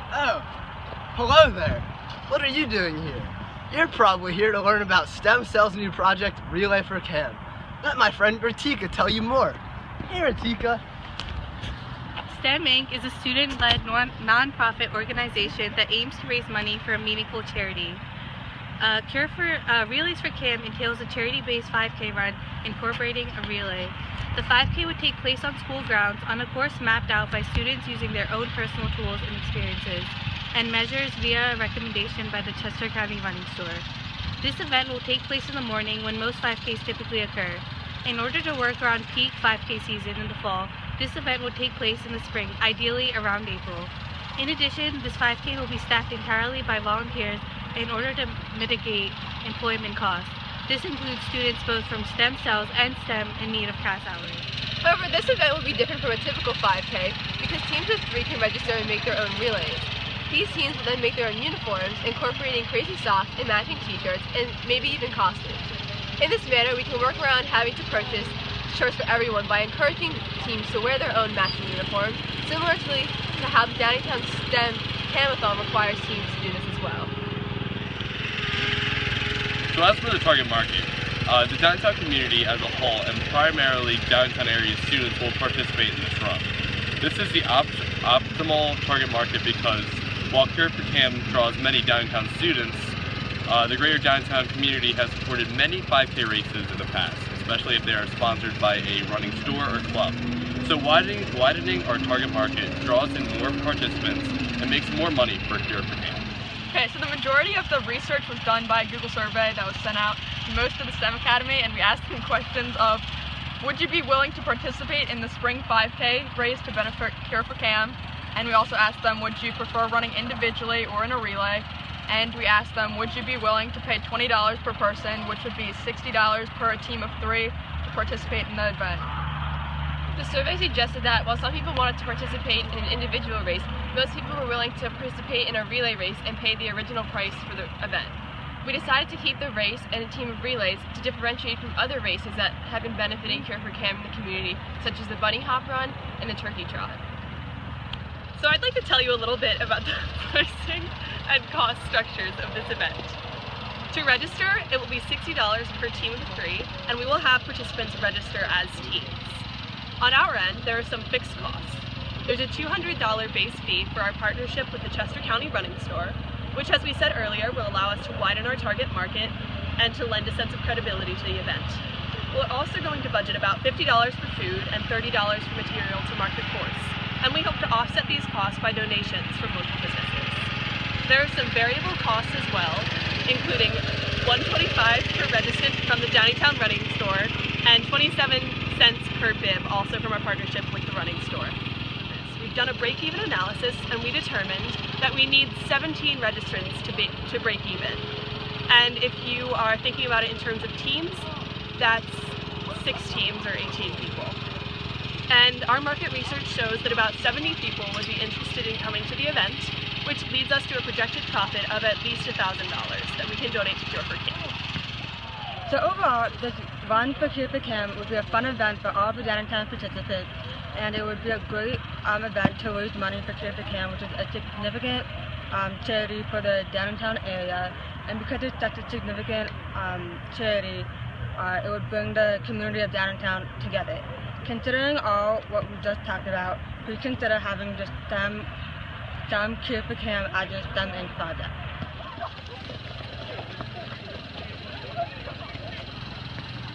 Oh, hello there. What are you doing here? You're probably here to learn about STEM Cell's new project, Relay4Cam. Let my friend Ratika tell you more. Hey, Ratika. STEM Inc. is a student-led non-profit organization that aims to raise money for a meaningful charity. Relays4Cam entails a charity-based 5K run incorporating a relay. The 5K would take place on school grounds on a course mapped out by students using their own personal tools and experiences, and measures via a recommendation by the Chester County Running Store. This event will take place in the morning when most 5Ks typically occur. In order to work around peak 5K season in the fall, this event will take place in the spring, ideally around April. In addition, this 5K will be staffed entirely by volunteers in order to mitigate employment costs. This includes students both from STEM cells and STEM in need of class hours. However, this event will be different from a typical 5K because teams of 3 can register and make their own relays. These teams will then make their own uniforms, incorporating crazy socks and matching t-shirts, and maybe even costumes. In this manner, we can work around having to purchase shirts for everyone by encouraging teams to wear their own matching uniforms, similarly to how the Downtown STEM Camathon requires teams to do this as well. So as for the target market, the downtown community as a whole and primarily downtown area students will participate in this run. This is the optimal target market because while Relay4Cam draws many downtown students, the greater downtown community has supported many 5K races in the past, especially if they are sponsored by a running store or club. So widening our target market draws in more participants and makes more money for Relay4Cam. Okay, so the majority of the research was done by a Google survey that was sent out to most of the STEM Academy, and we asked them questions of, would you be willing to participate in the spring 5K race to benefit Relay4Cam? And we also asked them, would you prefer running individually or in a relay? And we asked them, would you be willing to pay $20 per person, which would be $60 per a team of 3 to participate in the event? The survey suggested that while some people wanted to participate in an individual race, most people were willing to participate in a relay race and pay the original price for the event. We decided to keep the race and a team of relays to differentiate from other races that have been benefiting Relay4Cam in the community, such as the Bunny Hop Run and the Turkey Trot. So I'd like to tell you a little bit about the pricing and cost structures of this event. To register, it will be $60 per team of 3, and we will have participants register as teams. On our end, there are some fixed costs. There's a $200 base fee for our partnership with the Chester County Running Store, which, as we said earlier, will allow us to widen our target market and to lend a sense of credibility to the event. We're also going to budget about $50 for food and $30 for material to mark the course, and we hope to offset these costs by donations from local businesses. There are some variable costs as well, including $125 per registrant from the Downtown Running Store and 27 cents per bib, also from our partnership with the running store. We've done a break-even analysis, and we determined that we need 17 registrants to break even. And if you are thinking about it in terms of teams, that's 6 teams or 18 people. And our market research shows that about 70 people would be interested in coming to the event, which leads us to a projected profit of at least $1,000 that we can donate to Relay4Cam. So overall, this run for Relay4Cam would be a fun event for all the downtown participants, and it would be a great event to raise money for Relay4Cam, which is a significant charity for the downtown area. And because it's such a significant charity, it would bring the community of downtown together. Considering all what we just talked about, we consider having just STEM Relay4Cam as a STEM Inc. project.